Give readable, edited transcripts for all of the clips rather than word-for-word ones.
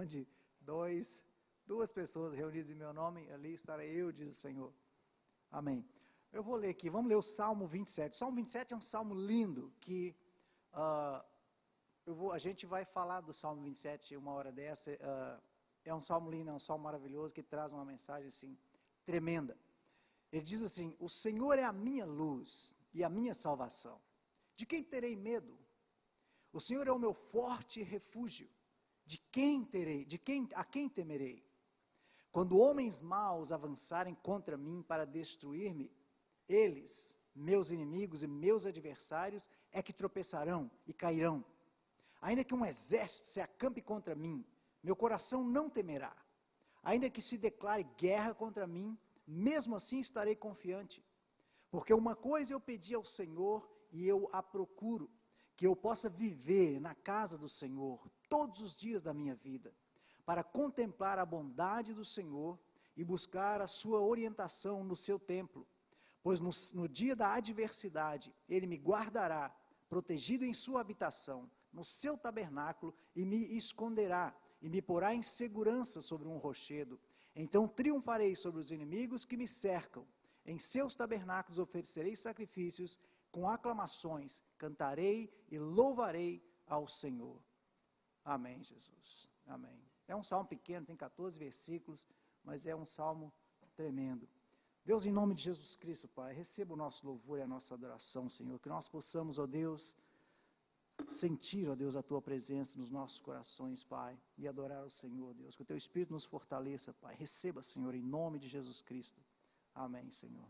onde duas pessoas reunidas em meu nome, ali estarei eu, diz o Senhor. Amém. Eu vou ler aqui, vamos ler o Salmo 27. O Salmo 27 é um salmo lindo, que a gente vai falar do Salmo 27 uma hora dessa. É um salmo lindo, é um salmo maravilhoso, que traz uma mensagem assim, tremenda. Ele diz assim: o Senhor é a minha luz e a minha salvação. De quem terei medo? O Senhor é o meu forte refúgio. A quem temerei? Quando homens maus avançarem contra mim para destruir-me, eles, meus inimigos e meus adversários, é que tropeçarão e cairão. Ainda que um exército se acampe contra mim, meu coração não temerá. Ainda que se declare guerra contra mim, mesmo assim estarei confiante. Porque uma coisa eu pedi ao Senhor e eu a procuro, que eu possa viver na casa do Senhor todos os dias da minha vida, para contemplar a bondade do Senhor e buscar a sua orientação no seu templo. Pois no dia da adversidade, Ele me guardará, protegido em sua habitação, no seu tabernáculo, e me esconderá, e me porá em segurança sobre um rochedo. Então triunfarei sobre os inimigos que me cercam. Em seus tabernáculos oferecerei sacrifícios, com aclamações cantarei e louvarei ao Senhor. Amém, Jesus. Amém. É um salmo pequeno, tem 14 versículos, mas é um salmo tremendo. Deus, em nome de Jesus Cristo, Pai, receba o nosso louvor e a nossa adoração, Senhor, que nós possamos, ó Deus, sentir, ó Deus, a Tua presença nos nossos corações, Pai, e adorar o Senhor, Deus, que o Teu Espírito nos fortaleça, Pai. Receba, Senhor, em nome de Jesus Cristo. Amém, Senhor.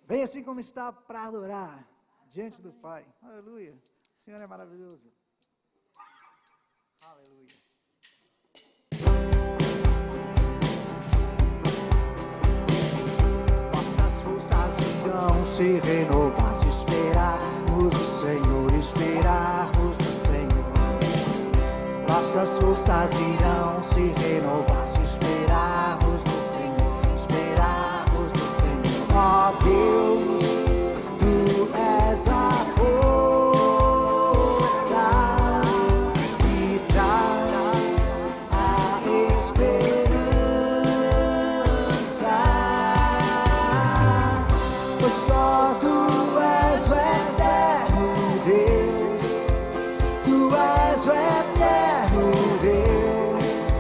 Vem assim como está para adorar diante do Pai. Aleluia. O Senhor é maravilhoso. Aleluia. Nossas forças irão se renovar, se esperarmos o Senhor, esperarmos no Senhor. Nossas forças irão se renovar, se esperarmos no Senhor, esperarmos no Senhor. Ó Deus, Tu és a força que traz a esperança, pois só Tu és o eterno Deus, Tu és o eterno Deus,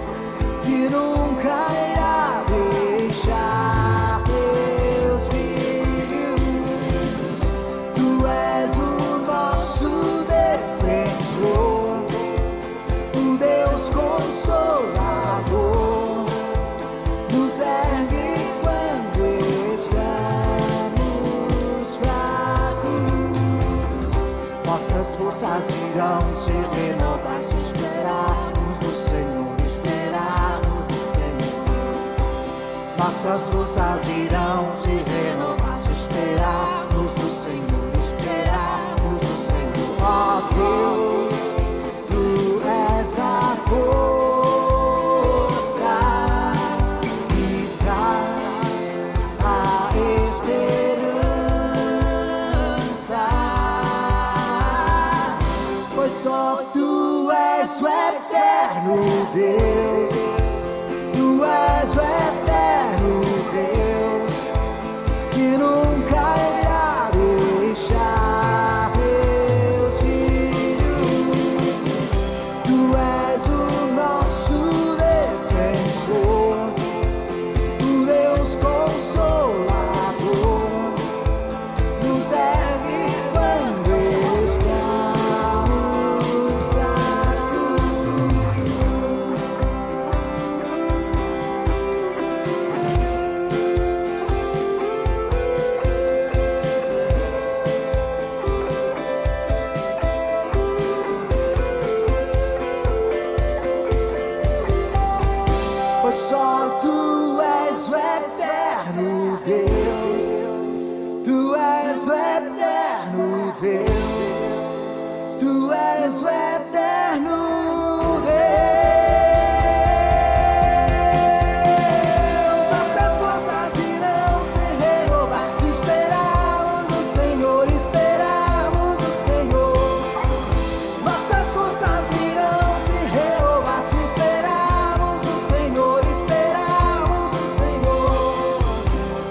que nunca irá deixar teus filhos. Tu és o nosso defensor, o Deus consolador, nos ergue quando estamos fracos. Nossas forças irão se renovar, se esperarmos no Senhor, esperarmos no Senhor. Nossas forças irão se renovar, se esperarmos no Senhor, esperarmos no Senhor. Ó Deus, Tu és a força que traz a esperança, pois só Tu és o eterno Deus, Tu és o eterno Deus, que nunca irá deixar teus filhos. Tu és o nosso defensor, o Deus consolador, nos ergue quando estamos fracos. Pois só Tu és o eterno Deus, Tu és o eterno Deus, Tu és o eterno Deus. Nossas forças irão se renovar, se esperarmos no Senhor, esperarmos no Senhor. Nossas forças irão se renovar, se esperarmos no Senhor, esperarmos no Senhor.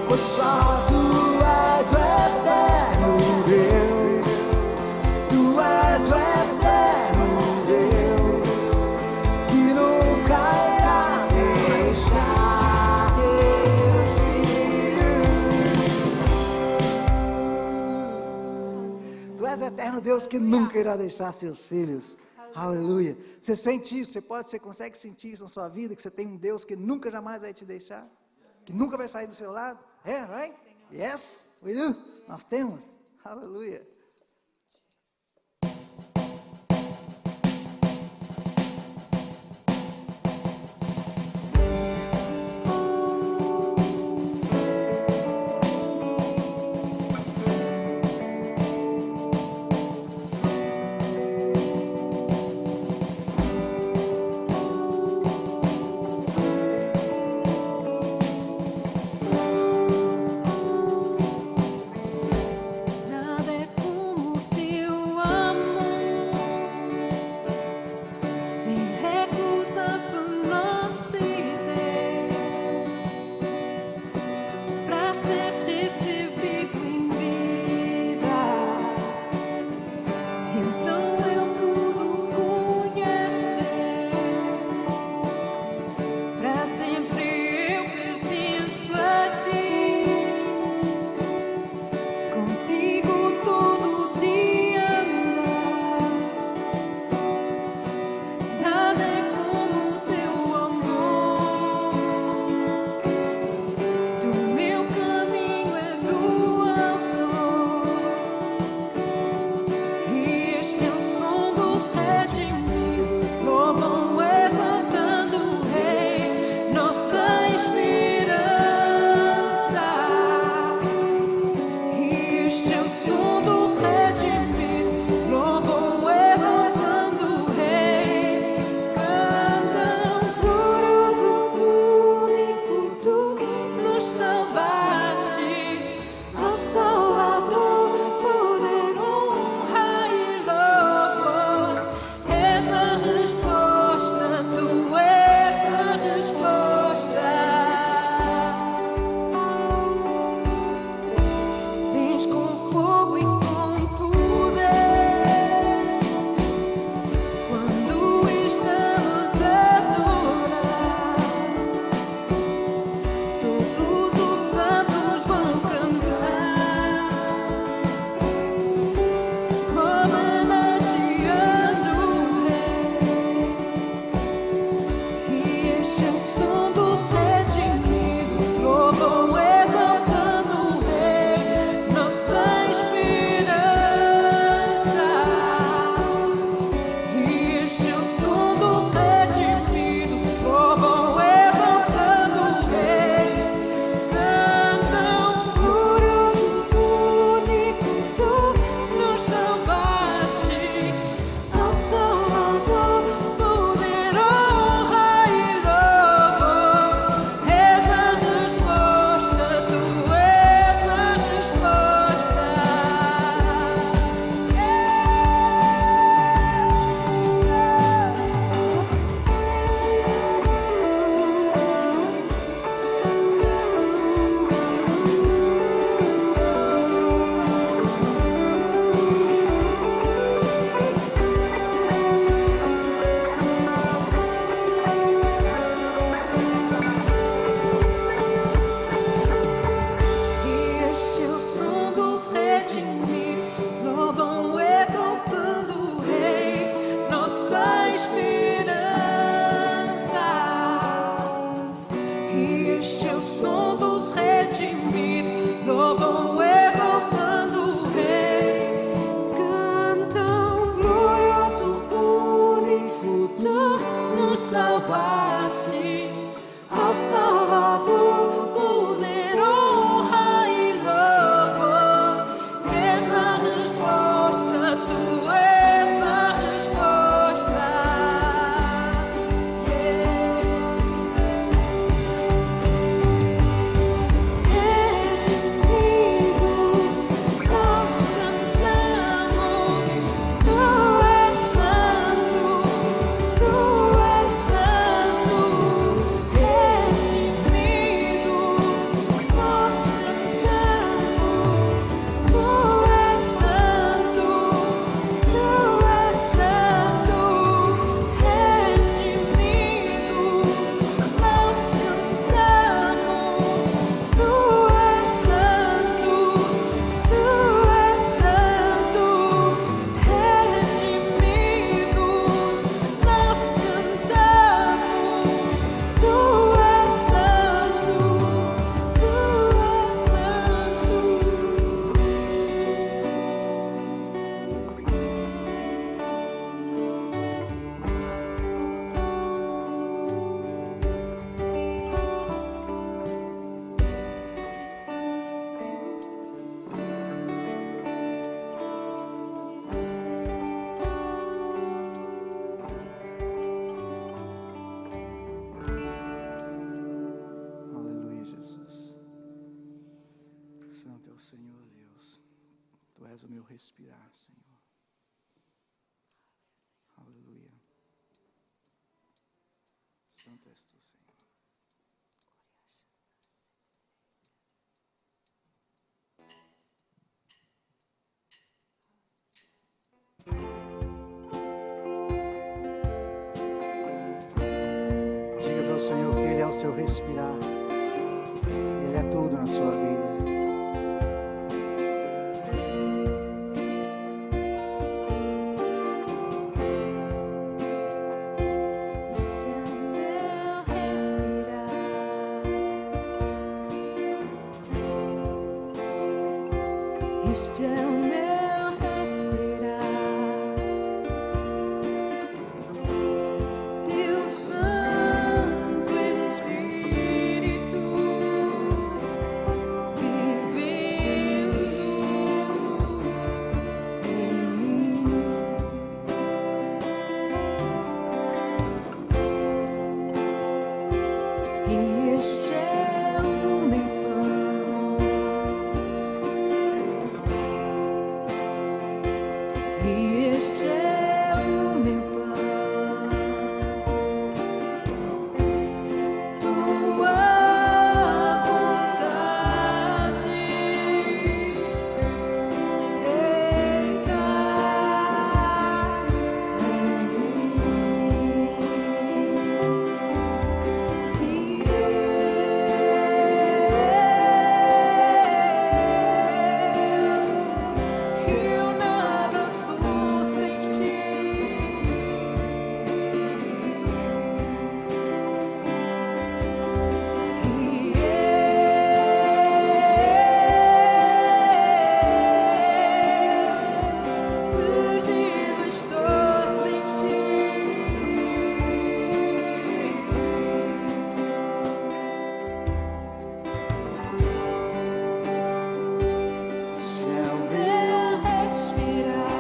Pois só Tu és o eterno Deus, Tu és o eterno Deus, que nunca irá deixar teus filhos. Tu és eterno Deus que nunca irá deixar seus filhos. Aleluia. Você sente isso? Você consegue sentir isso na sua vida? Que você tem um Deus que nunca jamais vai te deixar? Que nunca vai sair do seu lado? Right? Yes, we do. Nós temos. Aleluia. Nada é Santo é o Senhor Deus. Tu és o meu respirar, Senhor. Aleluia. Santo és tu, Senhor. Diga para o Senhor que Ele é o seu respirar. Ele é tudo na sua vida. Este é o meu respirar, Deus Santo Espírito vivendo em mim. E este é o meu pão. E este é o meu pão, tua vontade feita em mim. Eu nada sou sem ti. Perdido estou sem ti. É o meu respirar,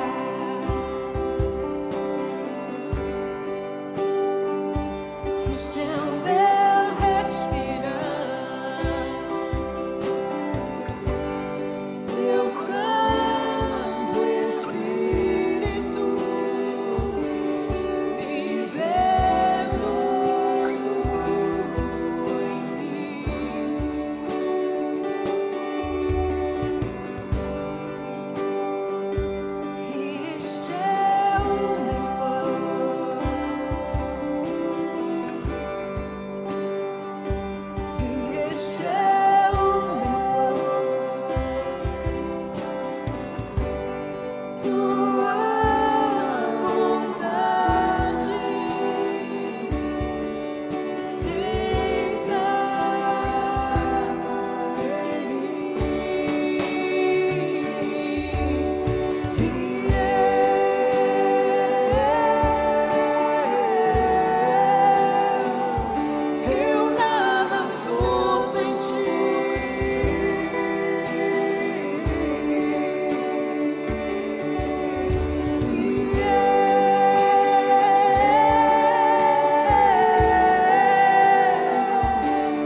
este é o meu respirar, Deus Santo Espírito vivendo em mim. Este é o meu pão, este é o meu pão, tua vontade feita eu nada sou sem ti.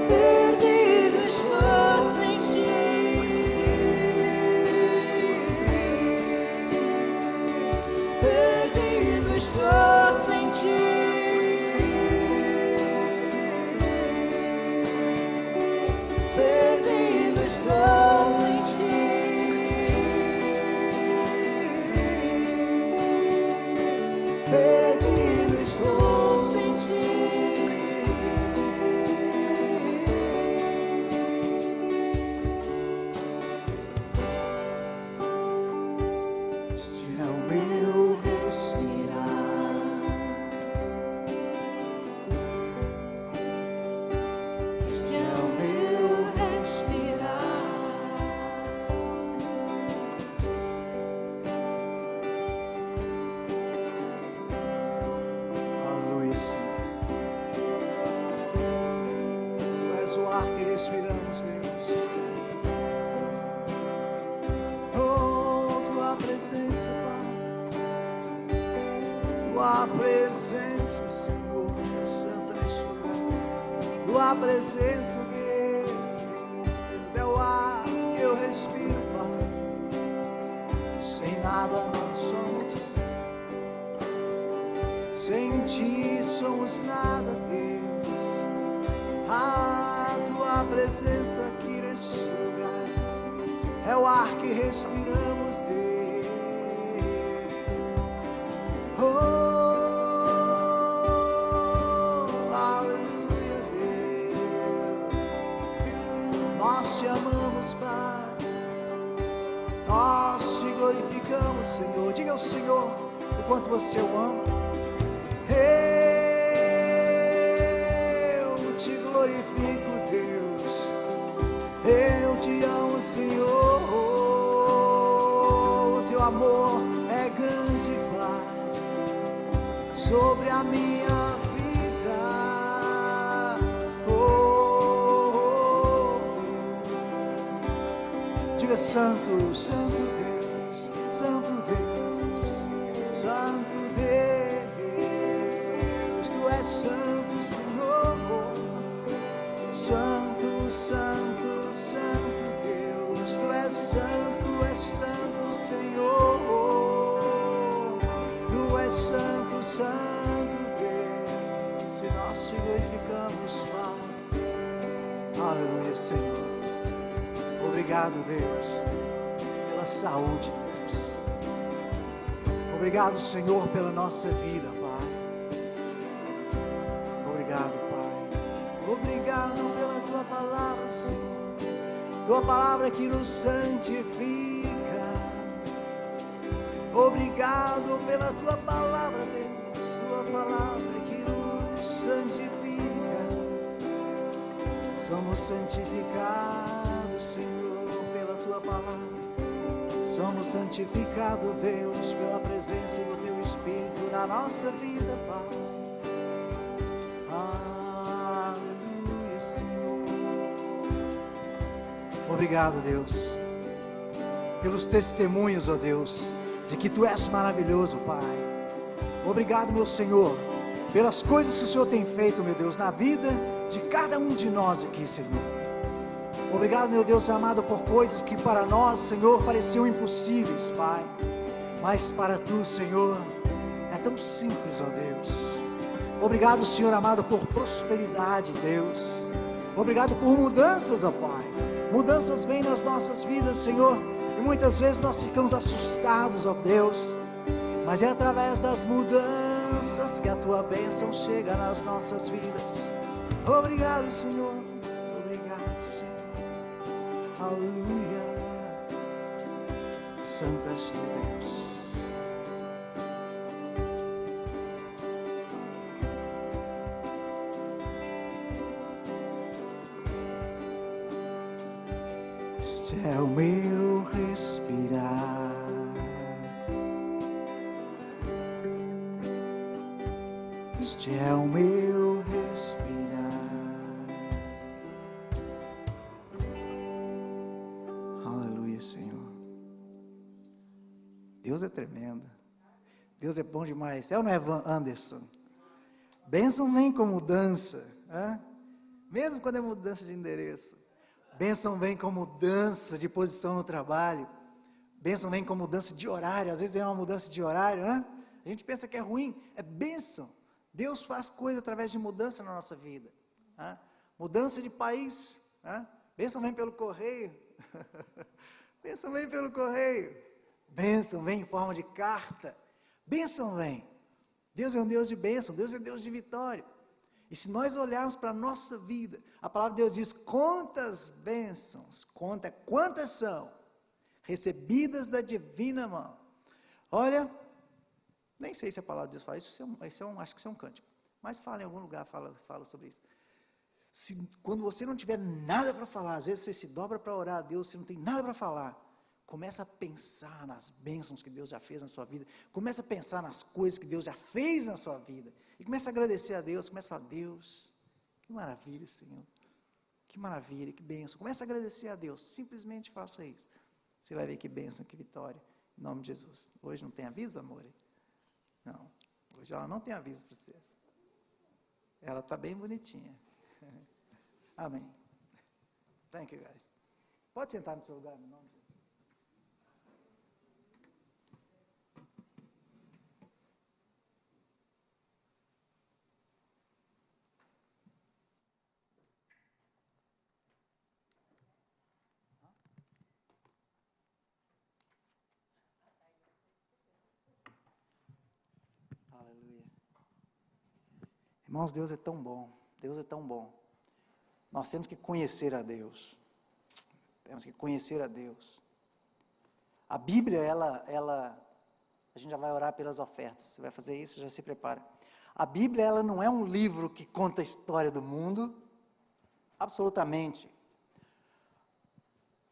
Perdido estou sem ti. Perdido estou sem ti. Perdido estou sem ti. Perdido estou sem ti. Este é o meu respirar. Este é o meu respirar, Aleluia, Senhor. Tu és o ar que respiramos, Deus. Oh, tua presença, Pai. Tua presença, Senhor, é santa neste lugar. Tua presença, Deus, é o ar que eu respiro. nada nós somos. Sem ti somos nada, Deus. A tua presença aqui neste lugar é o ar que respiramos, Deus. Aleluia, Deus. Nós te amamos, Pai. Nós te glorificamos, Senhor. Diga ao Senhor o quanto você o ama. Eu te glorifico, Deus. Eu te amo, Senhor. O teu amor é grande, Pai, sobre a minha vida. Diga: Santo, Santo Deus, Santo Deus, Santo Deus. Tu és santo, Senhor. Santo, Santo, Santo Deus. Tu és santo, Senhor. Tu és santo, Santo Deus. E nós te glorificamos, Pai. Aleluia, Senhor. Obrigado, Deus, pela saúde, Deus. Obrigado, Senhor, pela nossa vida, Pai. Obrigado, Pai. Obrigado pela tua palavra, Senhor. Tua palavra que nos santifica. Obrigado pela tua palavra, Deus. Tua palavra que nos santifica. Somos santificados, Senhor, pela tua palavra. Somos santificados, Deus, pela presença do teu Espírito na nossa vida, Pai. Aleluia, Senhor. Obrigado, Deus, pelos testemunhos, ó Deus, de que tu és maravilhoso, Pai. Obrigado, meu Senhor, pelas coisas que o Senhor tem feito, meu Deus, na vida de cada um de nós aqui, Senhor. Obrigado, meu Deus amado, por coisas que para nós, Senhor, pareciam impossíveis, Pai. Mas para tu, Senhor, é tão simples, ó Deus. Obrigado, Senhor amado, por prosperidade, Deus. Obrigado por mudanças, ó Pai. Mudanças vêm nas nossas vidas, Senhor, e muitas vezes nós ficamos assustados, ó Deus. Mas é através das mudanças que a tua bênção chega nas nossas vidas. Obrigado, Senhor. Obrigado, Senhor. Aleluia. Santo és tu, Deus. Este é o meu respirar. Este é o meu respirar. Aleluia, Senhor. Deus é tremendo. Deus é bom demais. É ou não é, Anderson? Bênção vem com mudança, hein? Mesmo quando é mudança de endereço. Bênção vem com mudança de posição no trabalho. Bênção vem com mudança de horário. Às vezes vem uma mudança de horário, hein? A gente pensa que é ruim. É bênção. Deus faz coisa através de mudança na nossa vida. Hein? Mudança de país. Hein? Bênção vem pelo correio. Bênção vem pelo correio. Bênção vem em forma de carta. Bênção vem. Deus é um Deus de bênção. Deus é Deus de vitória. E se nós olharmos para a nossa vida, a palavra de Deus diz: quantas bênçãos, conta quantas são recebidas da divina mão. Olha, nem sei se a palavra de Deus fala isso, acho que isso é um cântico, mas fala em algum lugar, fala sobre isso. Quando você não tiver nada para falar, às vezes você se dobra para orar a Deus, você não tem nada para falar, começa a pensar nas bênçãos que Deus já fez na sua vida, começa a pensar nas coisas que Deus já fez na sua vida, e começa a agradecer a Deus, começa a falar: Deus, que maravilha, Senhor, que maravilha, que bênção. Começa a agradecer a Deus, simplesmente faça isso, você vai ver que bênção, que vitória, em nome de Jesus. Hoje não tem aviso, amor? Não, hoje ela não tem aviso para vocês, ela está bem bonitinha. Amém. Thank you, guys. Pode sentar no seu lugar, no nome de Jesus. Irmãos, Deus é tão bom, Deus é tão bom. Nós temos que conhecer a Deus. Temos que conhecer a Deus. A Bíblia, a gente já vai orar pelas ofertas. Você vai fazer isso, já se prepara. A Bíblia, ela não é um livro que conta a história do mundo, absolutamente.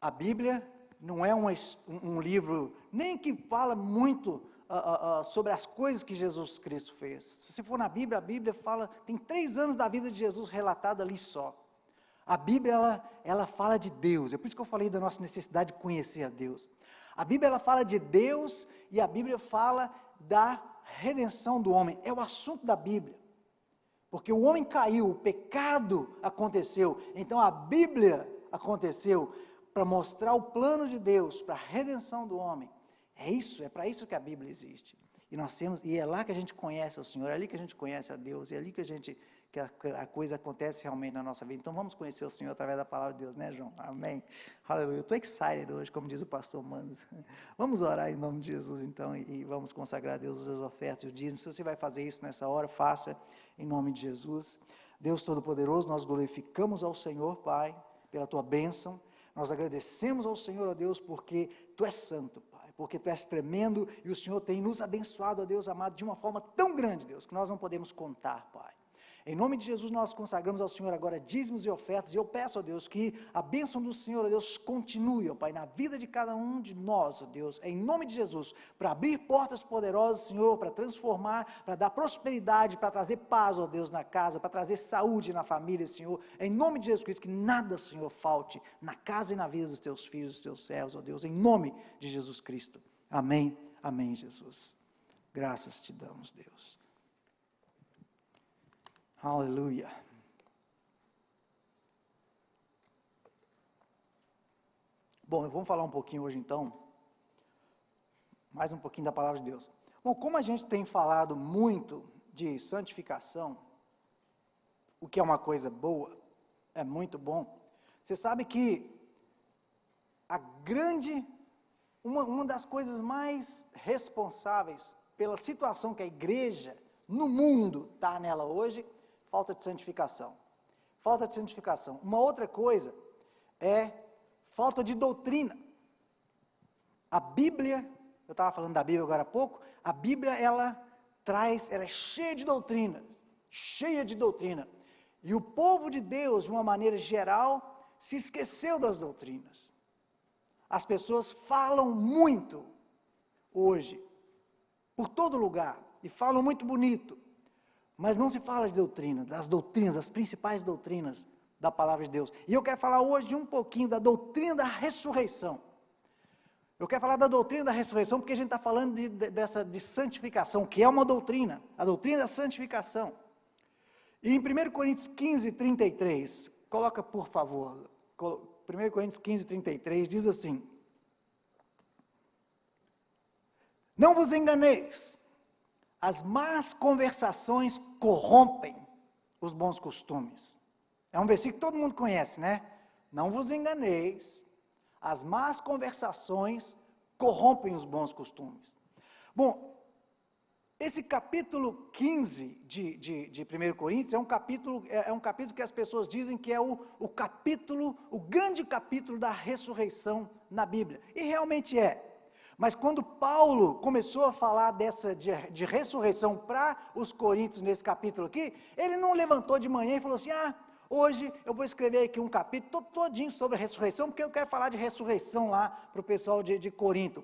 A Bíblia não é um livro nem que fala muito sobre as coisas que Jesus Cristo fez. Se você for na Bíblia, a Bíblia fala, tem 3 anos da vida de Jesus relatado ali só. A Bíblia, ela fala de Deus, é por isso que eu falei da nossa necessidade de conhecer a Deus. A Bíblia, ela fala de Deus e a Bíblia fala da redenção do homem, é o assunto da Bíblia. Porque o homem caiu, o pecado aconteceu, então a Bíblia aconteceu para mostrar o plano de Deus, para a redenção do homem. É isso, é para isso que a Bíblia existe. E é lá que a gente conhece o Senhor, é ali que a gente conhece a Deus, é ali que a coisa acontece realmente na nossa vida. Então vamos conhecer o Senhor através da palavra de Deus, né, João? Amém. Aleluia. Eu estou excited hoje, como diz o pastor Manzo. Vamos orar em nome de Jesus, então, e vamos consagrar a Deus as ofertas e o dízimo. Se você vai fazer isso nessa hora, faça em nome de Jesus. Deus Todo-Poderoso, nós glorificamos ao Senhor, Pai, pela Tua bênção. Nós agradecemos ao Senhor, ó Deus, porque Tu és santo, Pai. Porque Tu és tremendo e o Senhor tem nos abençoado, ó Deus amado, de uma forma tão grande, Deus, que nós não podemos contar, Pai. Em nome de Jesus, nós consagramos ao Senhor agora dízimos e ofertas, e eu peço, ó Deus, que a bênção do Senhor, ó Deus, continue, ó Pai, na vida de cada um de nós, ó Deus, em nome de Jesus, para abrir portas poderosas, Senhor, para transformar, para dar prosperidade, para trazer paz, ó Deus, na casa, para trazer saúde na família, Senhor, em nome de Jesus Cristo, que nada, Senhor, falte na casa e na vida dos Teus filhos, dos Teus servos, ó Deus, em nome de Jesus Cristo. Amém, amém, Jesus. Graças te damos, Deus. Aleluia. Bom, vamos falar um pouquinho hoje então, mais um pouquinho da palavra de Deus. Bom, como a gente tem falado muito de santificação, o que é uma coisa boa, é muito bom, você sabe que uma das coisas mais responsáveis pela situação que a igreja no mundo está nela hoje, falta de santificação. Falta de santificação. Uma outra coisa é falta de doutrina. A Bíblia, eu estava falando da Bíblia agora há pouco, a Bíblia ela é cheia de doutrina, E o povo de Deus, de uma maneira geral, se esqueceu das doutrinas. As pessoas falam muito hoje, por todo lugar, e falam muito bonito, mas não se fala de doutrina, das principais doutrinas da palavra de Deus. E eu quero falar hoje um pouquinho da doutrina da ressurreição. Eu quero falar da doutrina da ressurreição, porque a gente está falando de santificação, que é uma doutrina, a doutrina da santificação. E em 1 Coríntios 15, 33, coloca por favor, 1 Coríntios 15, 33, diz assim: não vos enganeis, as más conversações corrompem os bons costumes. É um versículo que todo mundo conhece, né? Não vos enganeis, as más conversações corrompem os bons costumes. Bom, esse capítulo 15 de 1 Coríntios é um capítulo que as pessoas dizem que é o grande capítulo da ressurreição na Bíblia. E realmente é. Mas quando Paulo começou a falar de ressurreição para os coríntios nesse capítulo aqui, ele não levantou de manhã e falou assim: hoje eu vou escrever aqui um capítulo todinho sobre a ressurreição, porque eu quero falar de ressurreição lá para o pessoal de Corinto.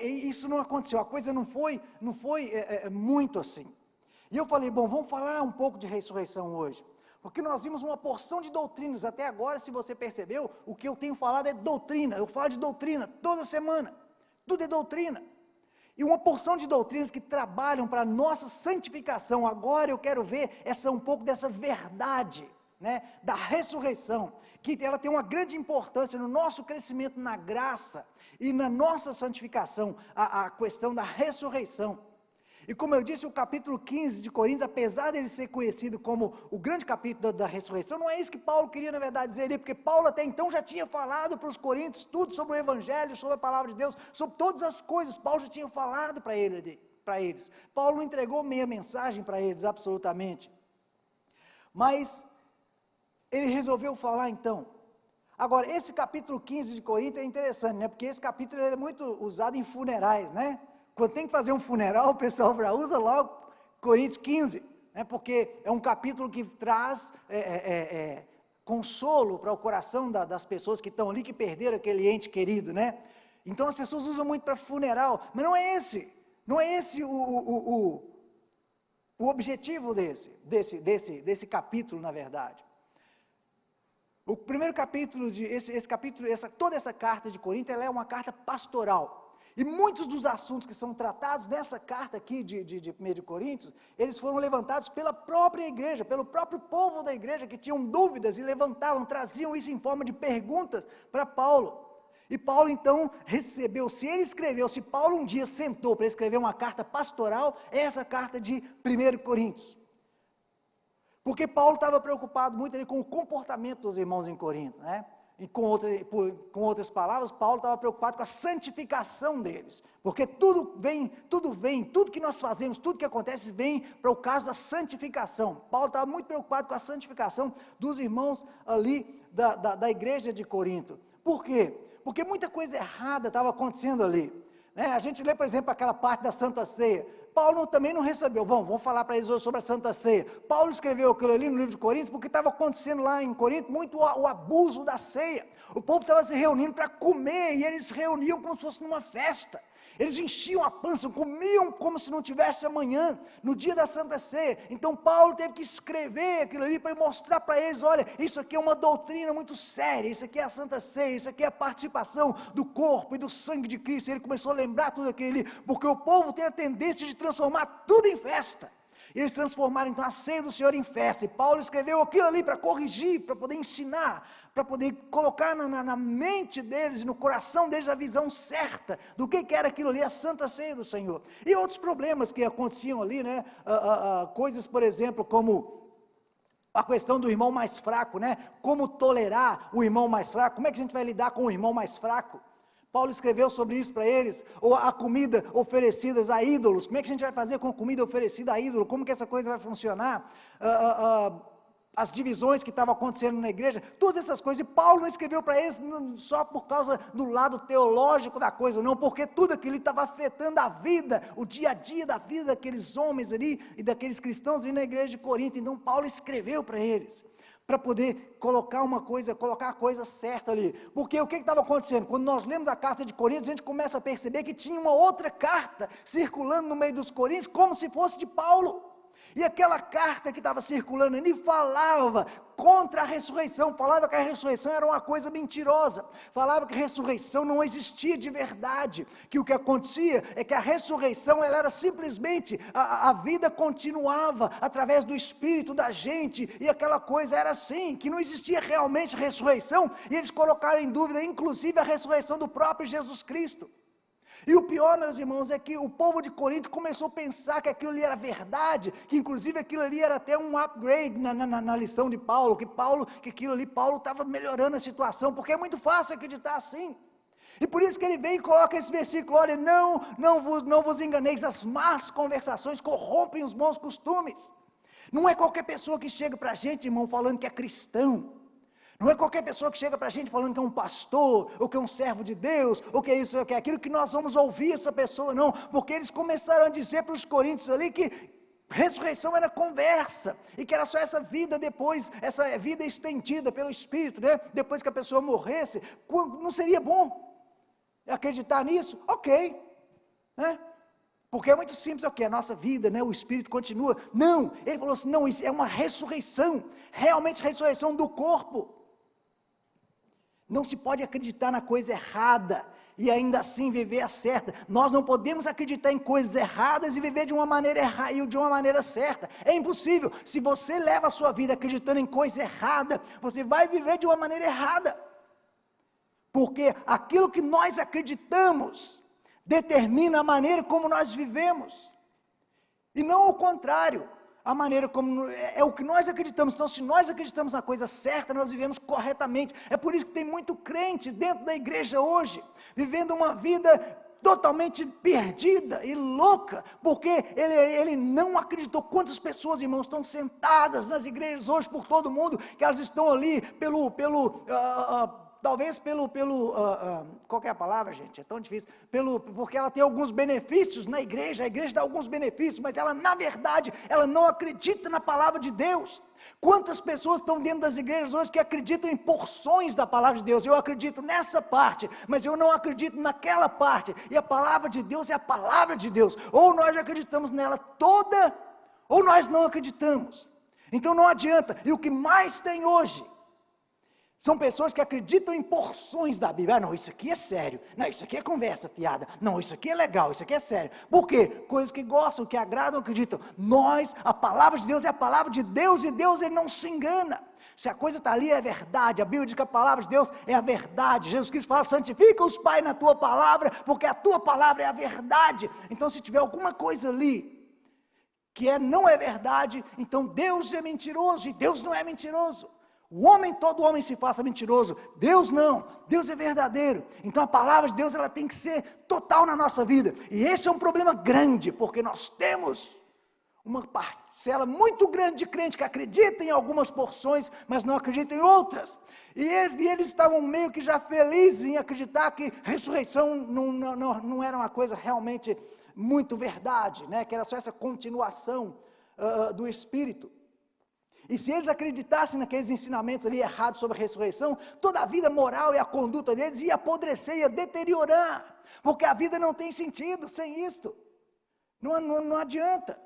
Isso não aconteceu, a coisa não foi muito assim. E eu falei, bom, vamos falar um pouco de ressurreição hoje, porque nós vimos uma porção de doutrinas. Até agora, se você percebeu, o que eu tenho falado é doutrina, eu falo de doutrina toda semana. Tudo é doutrina, e uma porção de doutrinas que trabalham para a nossa santificação. Agora eu quero ver um pouco dessa verdade, né, da ressurreição, que ela tem uma grande importância no nosso crescimento na graça, e na nossa santificação, a questão da ressurreição. E como eu disse, o capítulo 15 de Coríntios, apesar dele ser conhecido como o grande capítulo da ressurreição, não é isso que Paulo queria na verdade dizer ali, porque Paulo até então já tinha falado para os coríntios tudo sobre o Evangelho, sobre a palavra de Deus, sobre todas as coisas. Paulo já tinha falado para eles. Paulo não entregou meia mensagem para eles, absolutamente. Mas ele resolveu falar então. Agora, esse capítulo 15 de Corinto é interessante, né? Porque esse capítulo é muito usado em funerais, né? Quando tem que fazer um funeral, o pessoal já usa logo Coríntios 15, né? Porque é um capítulo que traz consolo para o coração das pessoas que estão ali, que perderam aquele ente querido, né? Então as pessoas usam muito para funeral, mas não é esse o objetivo desse capítulo, na verdade. O primeiro capítulo, toda essa carta de Corinto, ela é uma carta pastoral. E muitos dos assuntos que são tratados nessa carta aqui de 1 de Coríntios, eles foram levantados pela própria igreja, pelo próprio povo da igreja, que tinham dúvidas e traziam isso em forma de perguntas para Paulo. E Paulo então recebeu, se Paulo um dia sentou para escrever uma carta pastoral, é essa carta de 1 Coríntios. Porque Paulo estava preocupado muito ali com o comportamento dos irmãos em Corinto, né? E com outras palavras, Paulo estava preocupado com a santificação deles, porque tudo que nós fazemos, tudo que acontece vem para o caso da santificação. Paulo estava muito preocupado com a santificação dos irmãos ali da igreja de Corinto. Por quê? Porque muita coisa errada estava acontecendo ali, né? A gente lê, por exemplo, aquela parte da Santa Ceia. Paulo também não recebeu, vamos falar para eles hoje sobre a Santa Ceia. Paulo escreveu aquilo ali no livro de Coríntios, porque estava acontecendo lá em Corinto muito o abuso da ceia. O povo estava se reunindo para comer, e eles se reuniam como se fosse numa festa. Eles enchiam a pança, comiam como se não tivesse amanhã, no dia da Santa Ceia. Então Paulo teve que escrever aquilo ali para mostrar para eles, olha, isso aqui é uma doutrina muito séria, isso aqui é a Santa Ceia, isso aqui é a participação do corpo e do sangue de Cristo. Ele começou a lembrar tudo aquilo ali, porque o povo tem a tendência de transformar tudo em festa. Eles transformaram então a ceia do Senhor em festa, e Paulo escreveu aquilo ali para corrigir, para poder ensinar, para poder colocar na mente deles e no coração deles a visão certa do que era aquilo ali, a Santa Ceia do Senhor. E outros problemas que aconteciam ali, né? Coisas, por exemplo, como a questão do irmão mais fraco, né? Como tolerar o irmão mais fraco, como é que a gente vai lidar com o irmão mais fraco? Paulo escreveu sobre isso para eles, ou a comida oferecida a ídolos, como é que a gente vai fazer com a comida oferecida a ídolo, como que essa coisa vai funcionar, as divisões que estavam acontecendo na igreja, todas essas coisas, e Paulo não escreveu para eles só por causa do lado teológico da coisa, não, porque tudo aquilo estava afetando a vida, o dia a dia da vida daqueles homens ali, e daqueles cristãos ali na igreja de Corinto. Então Paulo escreveu para eles, para poder colocar a coisa certa ali, porque o que estava acontecendo? Quando nós lemos a carta de Coríntios, a gente começa a perceber que tinha uma outra carta circulando no meio dos Coríntios, como se fosse de Paulo, e aquela carta que estava circulando ali falava contra a ressurreição, falava que a ressurreição era uma coisa mentirosa, falava que a ressurreição não existia de verdade, que o que acontecia é que a ressurreição ela era simplesmente, a vida continuava através do Espírito da gente, e aquela coisa era assim, que não existia realmente ressurreição, e eles colocaram em dúvida inclusive a ressurreição do próprio Jesus Cristo. E o pior, meus irmãos, é que o povo de Corinto começou a pensar que aquilo ali era verdade, que inclusive aquilo ali era até um upgrade na lição de Paulo, que aquilo ali, Paulo estava melhorando a situação, porque é muito fácil acreditar assim. E por isso que ele vem e coloca esse versículo, olha, não vos enganeis, as más conversações corrompem os bons costumes. Não é qualquer pessoa que chega para a gente, irmão, falando que é cristão. Não é qualquer pessoa que chega para a gente falando que é um pastor, ou que é um servo de Deus, ou que é isso, ou que é aquilo, que nós vamos ouvir essa pessoa, não, porque eles começaram a dizer para os coríntios ali que ressurreição era conversa, e que era só essa vida depois, essa vida estendida pelo Espírito, né? Depois que a pessoa morresse, não seria bom acreditar nisso? Ok, né? Porque é muito simples, a nossa vida, né? O Espírito continua. Não, ele falou assim, não, isso é uma ressurreição, realmente ressurreição do corpo. Não se pode acreditar na coisa errada e ainda assim viver a certa. Nós não podemos acreditar em coisas erradas e viver de uma maneira errada e de uma maneira certa. É impossível. Se você leva a sua vida acreditando em coisa errada, você vai viver de uma maneira errada. Porque aquilo que nós acreditamos determina a maneira como nós vivemos. E não o contrário. A maneira como é o que nós acreditamos. Então, se nós acreditamos na coisa certa, nós vivemos corretamente. É por isso que tem muito crente dentro da igreja hoje, vivendo uma vida totalmente perdida e louca, porque ele não acreditou. Quantas pessoas, irmãos, estão sentadas nas igrejas hoje por todo mundo, que elas estão ali talvez qual que é a palavra, gente? É tão difícil. Porque ela tem alguns benefícios na igreja, a igreja dá alguns benefícios, mas ela, na verdade, ela não acredita na palavra de Deus. Quantas pessoas estão dentro das igrejas hoje que acreditam em porções da palavra de Deus? Eu acredito nessa parte, mas eu não acredito naquela parte. E a palavra de Deus é a palavra de Deus. Ou nós acreditamos nela toda, ou nós não acreditamos. Então não adianta. E o que mais tem hoje são pessoas que acreditam em porções da Bíblia. Ah, não, isso aqui é sério. Não, isso aqui é conversa fiada. Não, isso aqui é legal, isso aqui é sério. Por quê? Coisas que gostam, que agradam, acreditam. A palavra de Deus é a palavra de Deus, e Deus, ele não se engana. Se a coisa está ali, é verdade. A Bíblia diz que a palavra de Deus é a verdade. Jesus Cristo fala: santifica-os, Pai, na tua palavra, porque a tua palavra é a verdade. Então, se tiver alguma coisa ali que não é verdade, então Deus é mentiroso, e Deus não é mentiroso. Todo homem se faça mentiroso, Deus não, Deus é verdadeiro. Então a palavra de Deus, ela tem que ser total na nossa vida, e esse é um problema grande, porque nós temos uma parcela muito grande de crente que acredita em algumas porções, mas não acredita em outras, e eles estavam meio que já felizes em acreditar que ressurreição não era uma coisa realmente muito verdade, né? Que era só essa continuação do Espírito. E se eles acreditassem naqueles ensinamentos ali errados sobre a ressurreição, toda a vida moral e a conduta deles ia apodrecer, ia deteriorar, porque a vida não tem sentido sem isto, não adianta.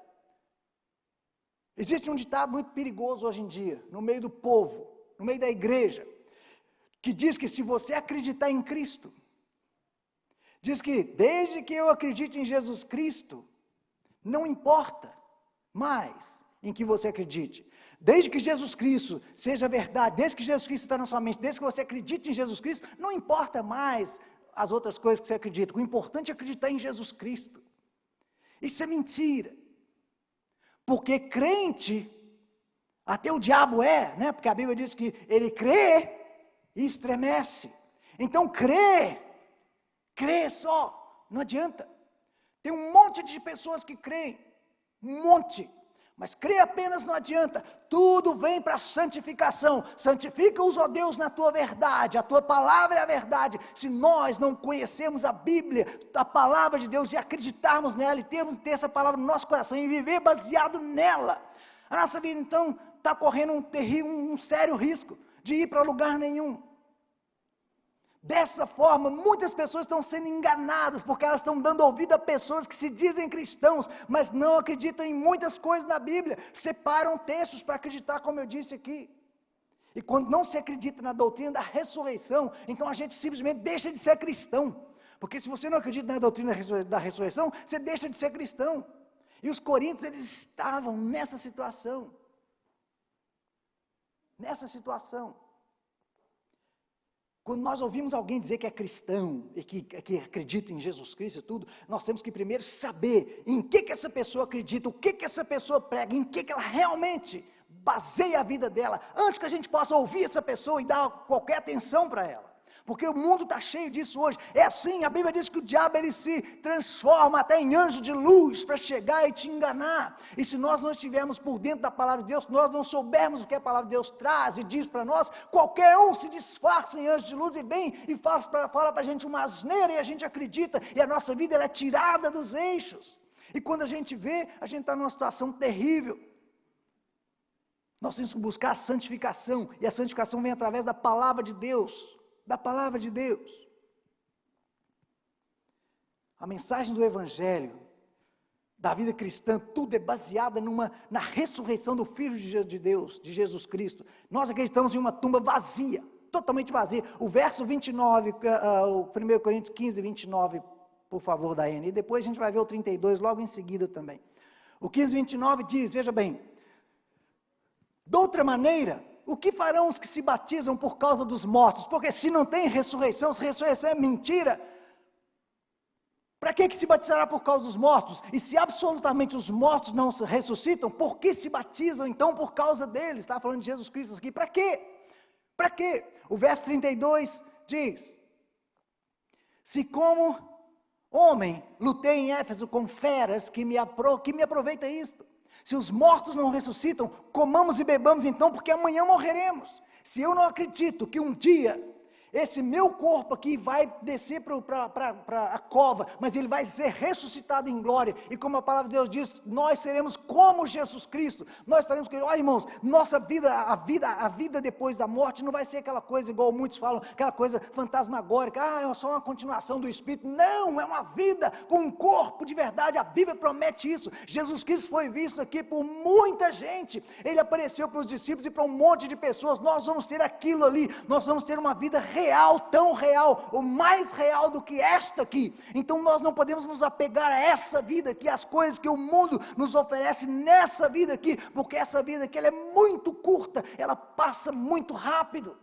Existe um ditado muito perigoso hoje em dia, no meio do povo, no meio da igreja, que diz que se você acreditar em Cristo, diz que desde que eu acredite em Jesus Cristo, não importa mais em que você acredite. Desde que Jesus Cristo seja verdade, desde que Jesus Cristo está na sua mente, desde que você acredite em Jesus Cristo, não importa mais as outras coisas que você acredita. O importante é acreditar em Jesus Cristo. Isso é mentira. Porque crente, até o diabo né? Porque a Bíblia diz que ele crê e estremece. Então crê só, não adianta. Tem um monte de pessoas que creem, um monte. Mas crer apenas não adianta, tudo vem para a santificação. Santifica-os, ó Deus, na tua verdade, a tua palavra é a verdade. Se nós não conhecemos a Bíblia, a palavra de Deus, e acreditarmos nela, e termos ter essa palavra no nosso coração, e viver baseado nela, a nossa vida então está correndo um sério risco de ir para lugar nenhum. Dessa forma, muitas pessoas estão sendo enganadas, porque elas estão dando ouvido a pessoas que se dizem cristãos, mas não acreditam em muitas coisas na Bíblia, separam textos para acreditar, como eu disse aqui. E quando não se acredita na doutrina da ressurreição, então a gente simplesmente deixa de ser cristão, porque se você não acredita na doutrina da ressurreição, você deixa de ser cristão. E os coríntios, eles estavam nessa situação. Quando nós ouvimos alguém dizer que é cristão e que acredita em Jesus Cristo e tudo, nós temos que primeiro saber em que essa pessoa acredita, o que essa pessoa prega, em que ela realmente baseia a vida dela, antes que a gente possa ouvir essa pessoa e dar qualquer atenção para ela. Porque o mundo está cheio disso hoje. É assim, a Bíblia diz que o diabo, ele se transforma até em anjo de luz para chegar e te enganar. E se nós não estivermos por dentro da palavra de Deus, se nós não soubermos o que a palavra de Deus traz e diz para nós, qualquer um se disfarça em anjo de luz e vem e fala para a gente uma asneira e a gente acredita, e a nossa vida ela é tirada dos eixos. E quando a gente vê, a gente está numa situação terrível. Nós temos que buscar a santificação, e a santificação vem através da palavra de Deus. Da palavra de Deus. A mensagem do Evangelho, da vida cristã, tudo é baseada na ressurreição do Filho de Deus, de Jesus Cristo. Nós acreditamos em uma tumba vazia, totalmente vazia. O verso 29, o 1 Coríntios 15, 29, por favor, Daiane, e depois a gente vai ver o 32 logo em seguida também. O 15, 29 diz, veja bem, de outra maneira, o que farão os que se batizam por causa dos mortos? Porque se não tem ressurreição, se ressurreição é mentira, para que se batizará por causa dos mortos? E se absolutamente os mortos não ressuscitam, por que se batizam então por causa deles? Está falando de Jesus Cristo aqui, para quê? Para quê? O verso 32 diz, se como Homem, lutei em Éfeso com feras que me aproveita isto. Se os mortos não ressuscitam, comamos e bebamos então, porque amanhã morreremos. Se eu não acredito que um dia esse meu corpo aqui vai descer para a cova, mas ele vai ser ressuscitado em glória, e como a palavra de Deus diz, nós seremos como Jesus Cristo, nós estaremos, olha irmãos, nossa vida, a vida depois da morte, não vai ser aquela coisa igual muitos falam, aquela coisa fantasmagórica, é só uma continuação do Espírito, não, é uma vida com um corpo de verdade, a Bíblia promete isso. Jesus Cristo foi visto aqui por muita gente, ele apareceu para os discípulos e para um monte de pessoas, nós vamos ter aquilo ali, nós vamos ter uma vida real, tão real, ou mais real do que esta aqui. Então nós não podemos nos apegar a essa vida aqui, as coisas que o mundo nos oferece nessa vida aqui, porque essa vida aqui ela é muito curta, ela passa muito rápido.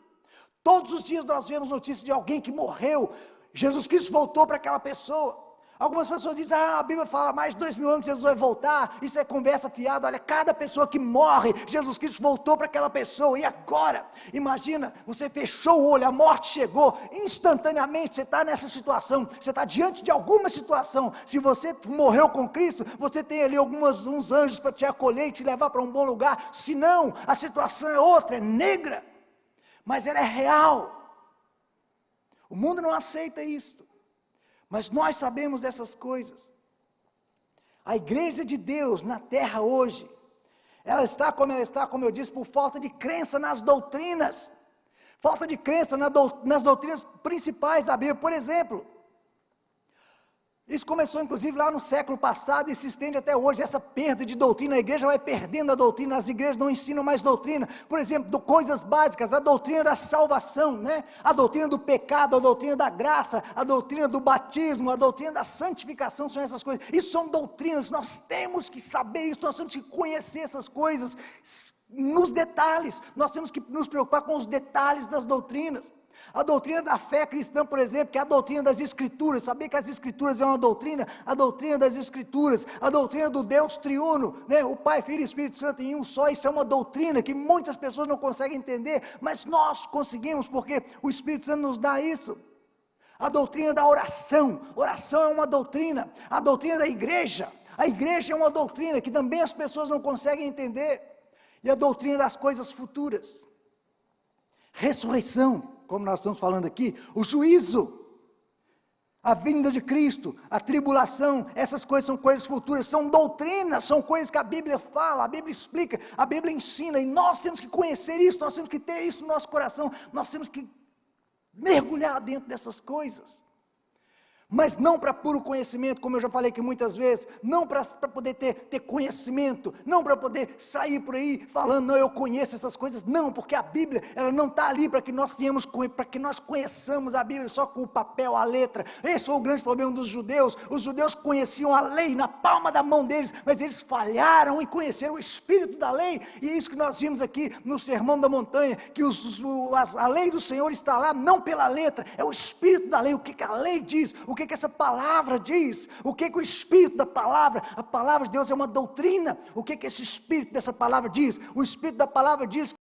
Todos os dias nós vemos notícias de alguém que morreu, Jesus Cristo voltou para aquela pessoa. Algumas pessoas dizem, a Bíblia fala mais de 2000 anos que Jesus vai voltar, isso é conversa fiada. Olha, cada pessoa que morre, Jesus Cristo voltou para aquela pessoa, e agora? Imagina, você fechou o olho, a morte chegou, instantaneamente você está nessa situação, você está diante de alguma situação, se você morreu com Cristo, você tem ali uns anjos para te acolher e te levar para um bom lugar, se não, a situação é outra, é negra, mas ela é real. O mundo não aceita isto. Mas nós sabemos dessas coisas. A igreja de Deus na terra hoje, ela está, como eu disse, por falta de crença nas doutrinas. Falta de crença nas doutrinas principais da Bíblia. Por exemplo, isso começou inclusive lá no século passado e se estende até hoje, essa perda de doutrina. A igreja vai perdendo a doutrina, as igrejas não ensinam mais doutrina. Por exemplo, coisas básicas, a doutrina da salvação, né? A doutrina do pecado, a doutrina da graça, a doutrina do batismo, a doutrina da santificação, são essas coisas. Isso são doutrinas, nós temos que saber isso, nós temos que conhecer essas coisas nos detalhes, nós temos que nos preocupar com os detalhes das doutrinas. A doutrina da fé cristã, por exemplo, que é a doutrina das Escrituras, saber que as Escrituras é uma doutrina, a doutrina das Escrituras, a doutrina do Deus triuno, né? O Pai, Filho e Espírito Santo em um só, isso é uma doutrina que muitas pessoas não conseguem entender, mas nós conseguimos, porque o Espírito Santo nos dá isso. A doutrina da oração é uma doutrina, a doutrina da igreja, a igreja é uma doutrina que também as pessoas não conseguem entender, e a doutrina das coisas futuras, ressurreição, como nós estamos falando aqui, o juízo, a vinda de Cristo, a tribulação, essas coisas são coisas futuras, são doutrinas, são coisas que a Bíblia fala, a Bíblia explica, a Bíblia ensina, e nós temos que conhecer isso, nós temos que ter isso no nosso coração, nós temos que mergulhar dentro dessas coisas. Mas não para puro conhecimento, como eu já falei aqui muitas vezes, não para poder ter conhecimento, não para poder sair por aí falando, não, eu conheço essas coisas, não, porque a Bíblia, ela não está ali para que nós para que nós conheçamos a Bíblia só com o papel, a letra. Esse foi o grande problema dos judeus. Os judeus conheciam a lei na palma da mão deles, mas eles falharam em conhecer o espírito da lei, e é isso que nós vimos aqui no Sermão da Montanha, que a lei do Senhor está lá, não pela letra, é o espírito da lei, o que a lei diz, o que essa palavra diz, o que o espírito da palavra, a palavra de Deus é uma doutrina, o que esse espírito dessa palavra diz? O espírito da palavra diz